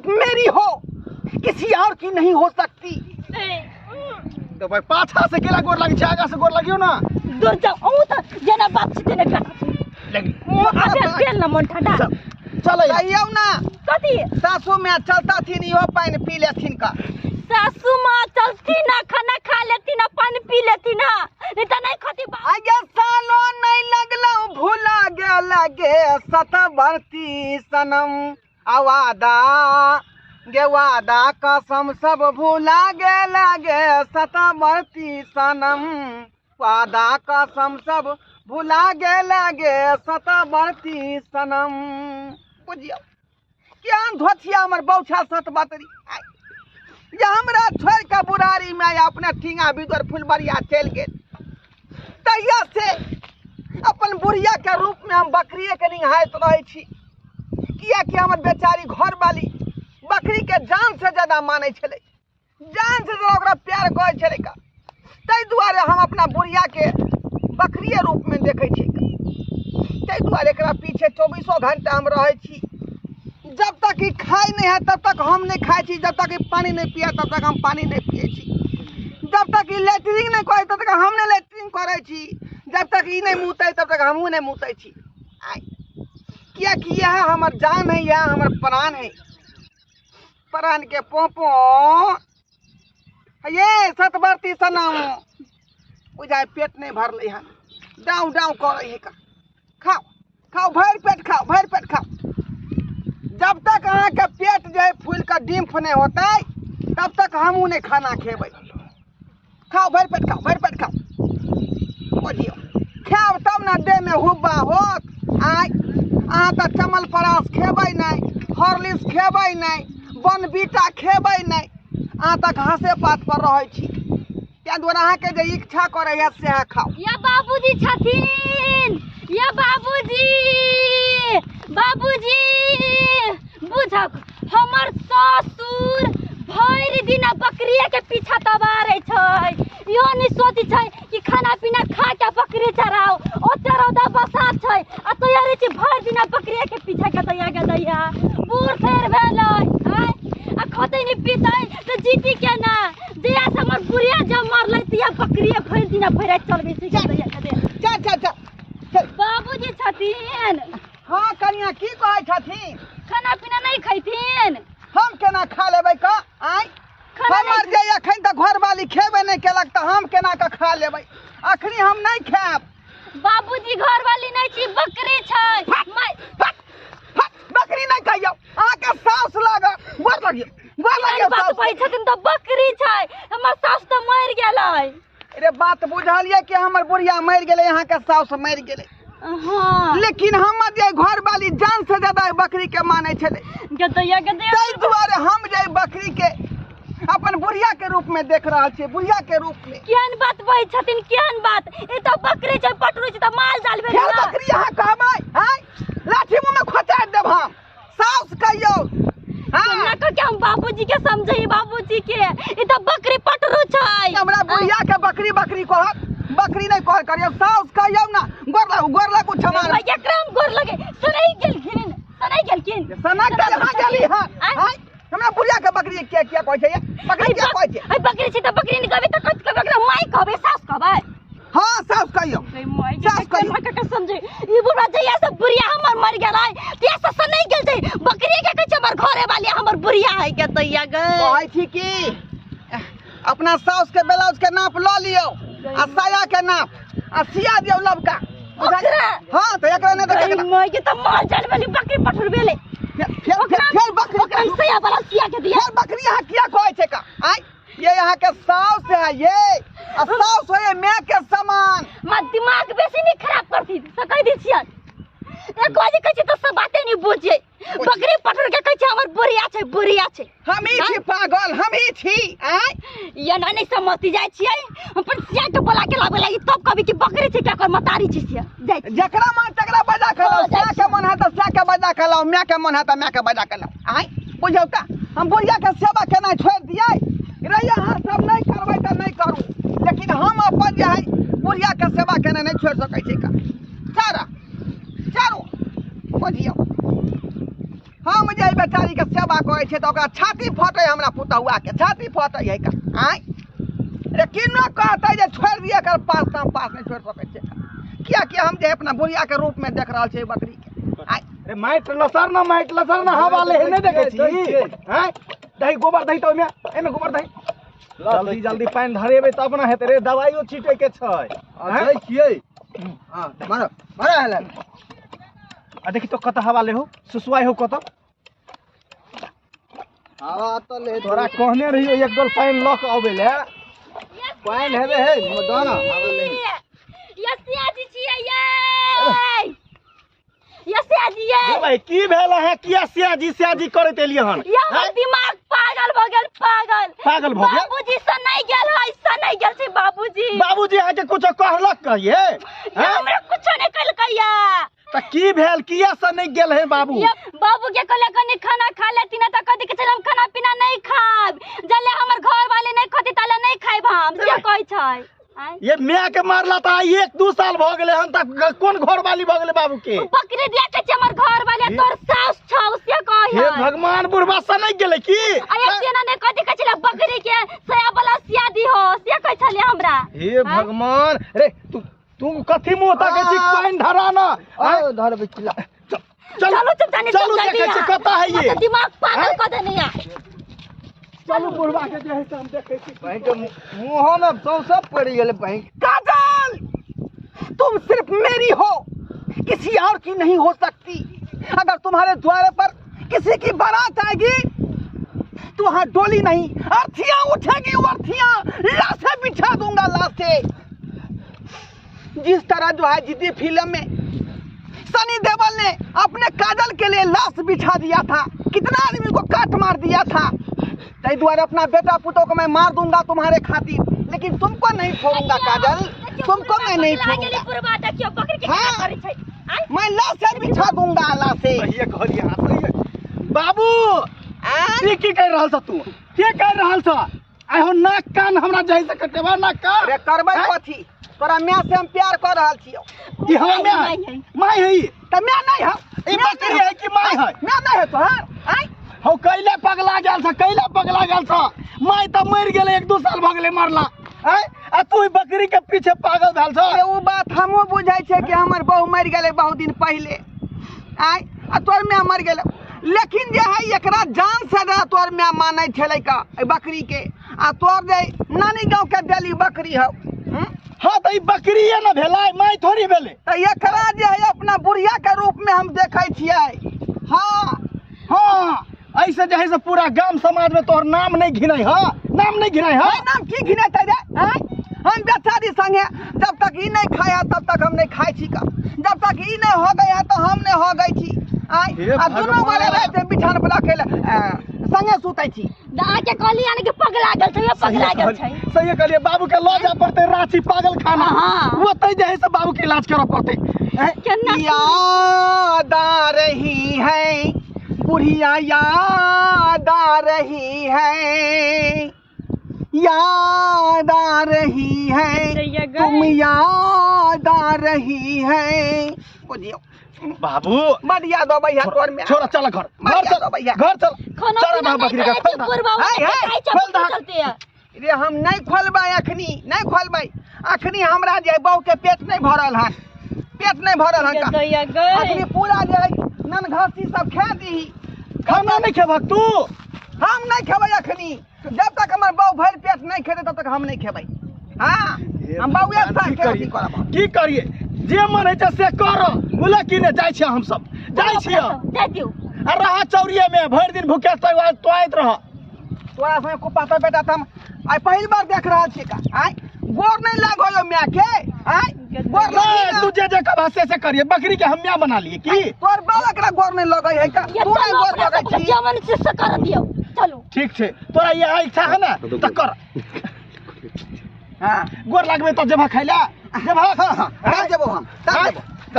सिर्फ मेरी हो, किसी और की नहीं हो सकती। तो भाई पाछा से केला गोर लगी, आगा से गोर लगियो ना। दूर जाओ तो जना बाप से देने लगी बेल ना मन ठंडा चलो आइयो ना। कथी सासू में चलता थी नहीं हो पानी पी लेथिन का। सासू माँ चलती ना, खाना खा लेती ना, पानी पी लेती ना, नहीं तो नहीं खाती। आगे सालो नहीं लगलो भूला गे लगे सत भरती सनम आवादा गे वादा कसम सब भूला गे लगे सत भरती सनम वादा कसम सब भूला गे लगे सत भरती सनम। बुझियो क्या धोथिया हमर बौछा सत बातरी या हमरा छोड़ के बुरारी में अपने ठिंगा भीतर फुलबरिया चल गेल। तैया से अपन बुढ़िया के रूप में हम बकरिए के निहायत रहे छी, किया कि हमर बेचारी घर वाली बकरी के जान से ज्यादा माने छले, जान से ज्यादा ओकरा प्यार करे छले का। तै दुआरे हम अपना बुढ़िया के बकरिए रूप में देखे छी। तै दुआरे एकरा पीछे 24 घंटा हम रहे छी। जब तक ही खाए नहीं है तब तक हम नहीं खाए छी, जब तक ही पानी नहीं पिया तब तक हम पानी नहीं पिए छी, जब तक ही लेटरिंग नहीं करे तब तक हम नहीं लेटरिंग करे छी, जब तक ही नहीं मुते तब तक हमहू नहीं मुते छी। किया कि यह हमर जान है, यह हमर प्राण है। प्राण के पोपो ये सतवर्ती सनम बुझाए पेट नहीं भरले हन, डाउ डाउ करे है का। खाओ खाओ भर पेट खाओ, भर पेट खाओ। जब तक अहाँ के पेट जो है फूल का डिम्फ नहीं होता है तब तक हमू नहीं खाना खेबै। खाओ भर पेट खाओ, भर पेट खाओ। बुझियो खाओ तब ना देह में हुब्बा होत। अहाँ तो चमल परास खेबै नहीं, हॉर्लिक्स खेबै नहीं, बनबीटा खेबै नहीं, अहाँ तो घासे पात पर रहे छी। त्या द्वारा अहाँ के जे इच्छा करे है से खाओ। या बाबूजी छथिन, या बाबूजी, बाबूजी बुझक हमर ससुर भरि दिन बकरिया के पीछा तबारे छै। यो नहीं सोची छै कि खाना पीना खा के बकरी चराओ, ओते रौदा बसात छै आ तैयारी छै भरि दिन बकरिया के पीछा के दैया बूढ़ फेर भेलै आ खते नहीं पीते तो जीती के ना। जया से हमर बुढ़िया जब मरलै तिया बकरिया भरि दिन भरि चलबे छै दैया के दे। चल बाबूजी छथिन। हाँ कनिया की कहै छथिन? खाना पीना नहीं खैथिन? हम केना खा लेबै का? हमर जे अखन तक घर वाली खेबे नहीं केलक तो हम केना के खा लेबै? अखनी हम नहीं खाएब। बाबूजी घर वाली नहीं छी, बकरी छै। बकरी नहीं कहियो, अहाँ के साउस लागा गोर लगियो बात कहै छथिन तो बकरी छै, हमर साउस तो मर गेलै। अरे बात बुझलिए कि हमर बुढ़िया मर गेलै, यहाँ के साउस मर गेलै। हाँ लेकिन हमर जे घर वाली जान से ज्यादा बकरी के माने छले। ताहि दुआरे हम जे बकरी के अपन बुढ़िया के रूप में देख रहा छे, बुढ़िया के रूप में। केहन बात कहै छथिन, केहन बात? ई तो बकरी छै, पटरू छै, तो माल जाल भेल ना। बकरी यहाँ कहबै हैं? लाठी मुंह में खोचा देब हम। साउस कहियो ना को क्या हम बाबूजी के समझई, बाबूजी के ई तो बकरी पटरू छै। हमरा बुढ़िया के बकरी बकरी कहत, बकरी नहीं कह करियो। साउस कहियो ना गोर लागू छमार एकरा हम गोर लगे सनई गेलखिन, सनई गेलखिन, सना गेल हां गेली हां। हमरा बुढ़िया के बकरी के क्या कहै छै? बकरी क्या कहै छै? ए बकरी छै त बकरी नहीं कहबे त कत कहबे? एकरा माई कहबे, साउस कहबे? हां साउस कहियो। साउस कहियो के समझे ई बुढ़ा जइया से बुढ़िया हमर मर गेलै तिया से सनई गेल छै। बकरी के कहै छै हमर घरे वाली हमर बुढ़िया है के दैया गे। कहै छी कि अपना साउस के ब्लाउज के नाप ल लियो आ साया के नाप आ सिया दियो लबका। हां तो एकरा ने देखे माई के त माल जाल वाली बकरी पठुर भेले। फिर बकरी सया वाला सिया के दिया। फिर बकरी यहाँ क्या कहै छै का? ये यहाँ के साउस है, ये साउस है मैं के समान। मत दिमाग बेसी नहीं खराब करती तो कह दी छियन। एक बाजी कहै छै तो सब बातें नहीं बुझे। बकरी पठुर के कहै छै हमर बुढ़िया छै, बुढ़िया छै। हम ही छी पागल, हम ही छी। ये ना नहीं समझती जाय छियै। अपन सिया के बोला के लाबे लागी तब कभी कि बकरी छै के कर मतारी छी सिया। जाय जकरा मन तकरा बजा खलाओ, सिया के मन है तो सिया के बजा खलाओ, मैं के मन है तो मैं के बजा खलाओ। बुझौ त हम बुढ़िया के सेवा केना छोड़ दियै? रैया हां सब नहीं करबै त नहीं करू, लेकिन हम अपन जे है बुढ़िया के सेवा केना नहीं छोड़ सकै छै का। चारो बुझियो हम जे बेचारी के सेवा करे छे त ओकरा छाती फटे हमरा पुतहुआ के छाती फटे है का आय रे किनो कहते जे छोड़ दिया कर पास काम पास नहीं छोड़ सके छे क्या हम जे अपना बुढ़िया के रूप में देख रहल छे बकरी के आय रे माइट लसर ना हवा ले नहीं देखे छी हैं दही गोबर दही तो एमे गोबर दही जल्दी पानी धरेबे तब ना हेते रे दवाइयो छीटे के छै दै छियै हां मारो हला आ देखी तो कत हवा ले हो सुसुआई हो कत हवा तो ले तोरा कहने रहियो एक डोल पानी ल के आबे ले पानी हेबे हे मदाना हवा ले यसिया जी छियै यसिया जी ए भाई की भेल है किया सियाजी करत एलिए हन ये हमर दिमाग पागल भ गेल पागल भ गेल बाबूजी से नहीं गेल है से नहीं गेल छै बाबूजी है के कुछ कहलक कहिए हमरा कुछ नहीं कहलकैया त की भेल किया से नहीं गेल है बाबू ये बाबू के कहले कनी खाना खा लेती ना त कथि के चल हम खाना पीना नहीं खाब जले हमर घर वाले नहीं खती ताले नहीं खाइब हम से कहै छै ये मैं के मारला त 1-2 साल भ गेले हन तक कोन घर वाली भ गेले बाबू के बकरी दिया के छै हमर घर वाले तोर सास छ उसे कहै हे भगवान बुढ़वा से नहीं गेले की अरे सेना ने कथि के चल बकरी के सया वाला सियादी हो से कहै छले हमरा हे भगवान रे तू कथि मुंह ताके छी पानी धरा ना धर बिचला चलो चुप जाने चलो देखे छी कता है ये दिमाग पागल क देने या चलो बुढ़वा के जे है हम देखे छी भाई के मुंह में सब पड़ गेले भाई काजल तुम सिर्फ मेरी हो किसी और की नहीं हो सकती अगर तुम्हारे द्वार पर किसी की बारात आएगी तो वहां डोली नहीं अर्थियां उठेगी अर्थियां लाशें बिछा दूंगा लाशें जिस तरह जो है जिद्दी फिल्म में सनी देओल ने अपने काजल के लिए लाश बिछा दिया था कितना आदमी को काट मार दिया था तै द्वारा अपना बेटा पुतों को मैं मार दूंगा तुम्हारे खातिर लेकिन तुमको नहीं छोड़ूंगा काजल तुमको मैं नहीं छोड़ूंगा हाँ, मैं लाशें बिछा दूंगा लाशें सही कहलिए हां सही बाबू ई की कह रहल छ तू के कह रहल छ आइ हो नाक कान हमरा जहि से कटेबा ना कर रे करबै कथी तोरा मैं से हम प्यार कर रहल छियो ई हम माय है त मैं नहीं है ई बकरी है कि माय है मैं नहीं है तोहार आय हो कैले पगला गेल छ माय त मर गेले 1-2 साल भ गेले मरला हैं आ तू बकरी के पीछे पागल भेल छ उ बात हमहु बुझाय छै कि हमर बहू मर गेले बहुत दिन पहले आय आ तोर मैं मर गेले लेकिन जे है एकरा जान से ना तोर मैं मानै छलै का बकरी के आ तोर जे नानी गांव के डेली बकरी हो हां त ई बकरी है ना भेलै माय थोड़ी भेले त एकरा जे है अपना बुढ़िया के रूप में हम देखै छियै हां ऐसे जे है से पूरा गांव समाज में तोर नाम नहीं घिनै ह नाम नहीं घिनै ह नाम की घिनै तै रे हम बेचारी संगे जब तक ई नहीं खाया तब तक हम नहीं खाई छी का जब तक ई नहीं हो गया तो हम नहीं हो गई छी आ दोनों वाले रहते बिछान बला खेले संगे सुतै छी आके कहली यानी कि पगला गेल छै पगला गेल छै सही कहलिए बाबू के ल जा पड़ते रांची पागल खाना वो तै जे है से बाबू के इलाज करऽ पड़ते याद आ रही है बुढ़िया याद आ रही है याद आ रही है तुम याद आ रही है बुझियो बाबू मत याद हो भैया तोर में छोरा चल घर चल भैया घर चल चल बाबू बकरी का खोल चलते रे हम नहीं खोलबै अखनी नहीं खोलबै अखनी हमरा जे बहू के पेट नहीं भरल है पेट नहीं भरल है अखनी पूरा जे नन घासी सब खा दी खाना नहीं खेबक तू हम नहीं खेबै अखनी जब तक हमर बहू भर पेट नहीं खेते तब तक हम नहीं खेबै हां हम बहू एक साथ की करिए जे मन है से कर बोले कि ने जाय छी हम सब जाय छी दे दियो आ रहा चौरिये में भर दिन भूखे तो आइत रह तोरा से कुपा तो बेटा हम आई पहली बार देख रहल छी का आय गोर नहीं लागो यो म्या के आय गोर नहीं तू जे कब हंसे से करिए बकरी के हम म्या बना लिए की तोर बाबा एकरा गोर नहीं लगै है का तू नहीं गोर लगै छी जमन से कर दियो चलो ठीक छे तोरा ये इच्छा है ना त कर हां गोर लागबे त जेबा खाइला जेबा हां जेबो हम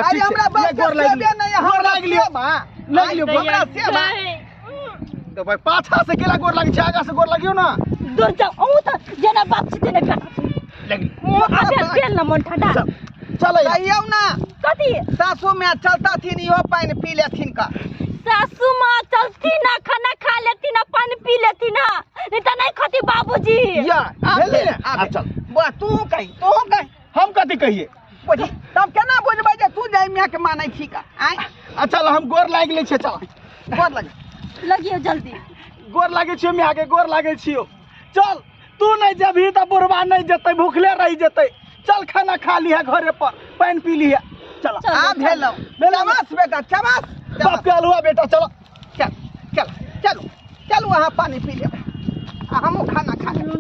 आई हमरा बाप गोर लाग नहीं हम लाग लियो लग लियो हमरा सेवा तो भाई पाछा से केला गोर लाग छै आगा से गोर लागियो ना दूर जाओ ओ त जेना बाप से तेने बेटा लग आबे बेल न मन ठंडा चल आइयो ना कथी सासू में चलता थी इहो पानी पी लेथिन का सासू मां चलती बाबूजी। या आप भेलै ने आबे। चल बा तू कही हम कथी कहिए बुझी तब केना बुझबै जे तू जाय मियाँ के मानै छी का आय चल हम गोर लागि लै छियै चल गोर लगे लगियो जल्दी। गोर लागै छियो मियाँ के गोर लागै छियो चल तू नहीं जेबही तो बुढ़वा नहीं जेतै भूखले रह जेतै चल खाना खा लिहा घरे पर पानी पी लिहा चल चल, आ भेलौ चबास बेटा चबास बाप के अलुआ बेटा चलो चल चल चलू चलू अहाँ पानी पी लेबै आ हमहूँ खाना खा लेबै।